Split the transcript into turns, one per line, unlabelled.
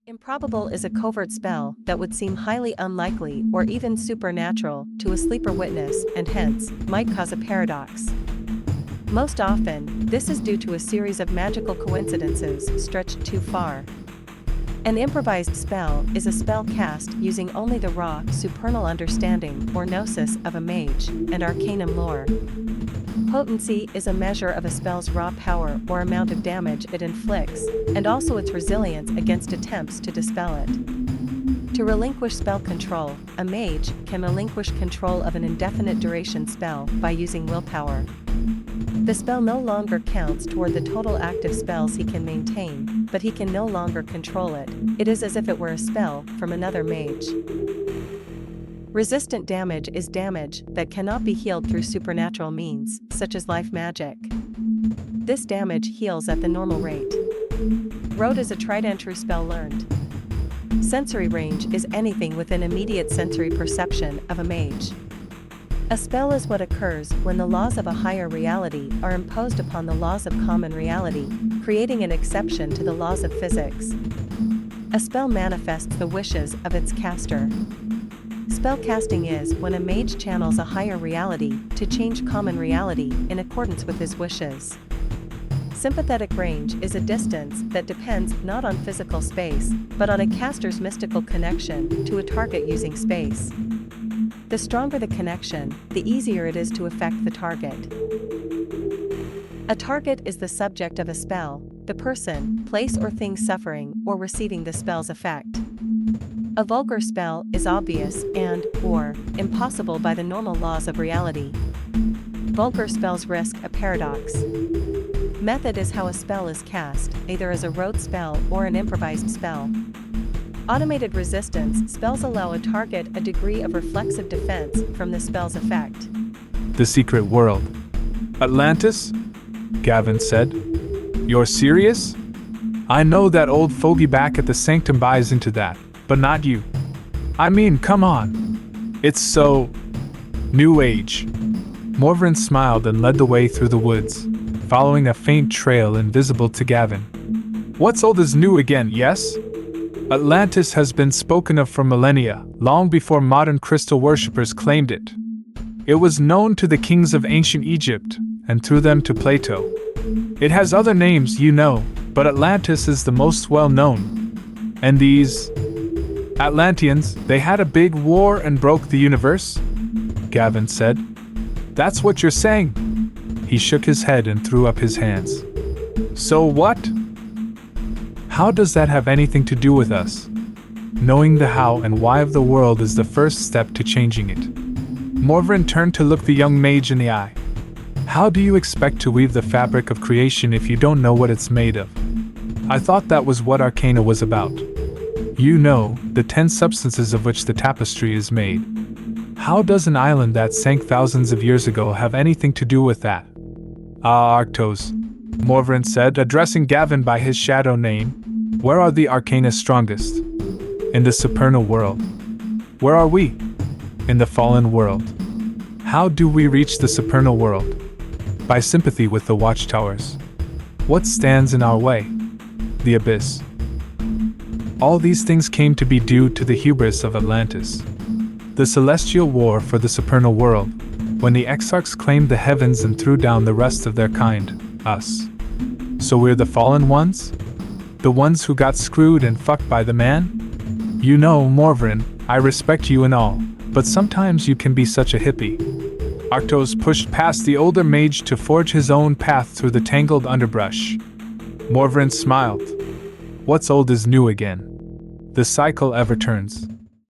Improbable is a covert spell that would seem highly unlikely or even supernatural to a sleeper witness and hence, might cause a paradox. Most often, this is due to a series of magical coincidences stretched too far. An improvised spell is a spell cast using only the raw, supernal understanding or gnosis of a mage and arcanum lore. Potency is a measure of a spell's raw power or amount of damage it inflicts, and also its resilience against attempts to dispel it. To relinquish spell control, a mage can relinquish control of an indefinite duration spell by using willpower. The spell no longer counts toward the total active spells he can maintain, but he can no longer control it. It is as if it were a spell from another mage. Resistant damage is damage that cannot be healed through supernatural means, such as life magic. This damage heals at the normal rate. Road is a tried and true spell learned. Sensory range is anything within immediate sensory perception of a mage. A spell is what occurs when the laws of a higher reality are imposed upon the laws of common reality, creating an exception to the laws of physics. A spell manifests the wishes of its caster. Spellcasting is when a mage channels a higher reality to change common reality in accordance with his wishes. Sympathetic range is a distance that depends not on physical space, but on a caster's mystical connection to a target using space. The stronger the connection, the easier it is to affect the target. A target is the subject of a spell, the person, place or thing suffering or receiving the spell's effect. A vulgar spell is obvious and/or impossible by the normal laws of reality. Vulgar spells risk a paradox. Method is how a spell is cast, either as a rote spell or an improvised spell. Automated resistance spells allow a target a degree of reflexive defense from the spell's effect.
The secret world. Atlantis? Gavin said. You're serious? I know that old fogey back at the Sanctum buys into that. But not you. I mean, come on. It's so... New Age. Morvran smiled and led the way through the woods, following a faint trail invisible to Gavin. What's old is new again, yes? Atlantis has been spoken of for millennia, long before modern crystal worshippers claimed it. It was known to the kings of ancient Egypt, and through them to Plato. It has other names, you know, but Atlantis is the most well-known. And these... Atlanteans, they had a big war and broke the universe? Gavin said. That's what you're saying? He shook his head and threw up his hands. So what? How does that have anything to do with us? Knowing the how and why of the world is the first step to changing it. Morvran turned to look the young mage in the eye. How do you expect to weave the fabric of creation if you don't know what it's made of? I thought that was what Arcana was about. You know, the 10 substances of which the tapestry is made. How does an island that sank thousands of years ago have anything to do with that? Ah, Arctos, Morvran said, addressing Gavin by his shadow name. Where are the Arcana strongest? In the supernal world. Where are we? In the fallen world. How do we reach the supernal world? By sympathy with the watchtowers. What stands in our way? The abyss. All these things came to be due to the hubris of Atlantis. The celestial war for the supernal world, when the exarchs claimed the heavens and threw down the rest of their kind, us. So we're the fallen ones? The ones who got screwed and fucked by the man? You know, Morvran, I respect you and all, but sometimes you can be such a hippie. Arctos pushed past the older mage to forge his own path through the tangled underbrush. Morvran smiled. What's old is new again. The cycle ever turns.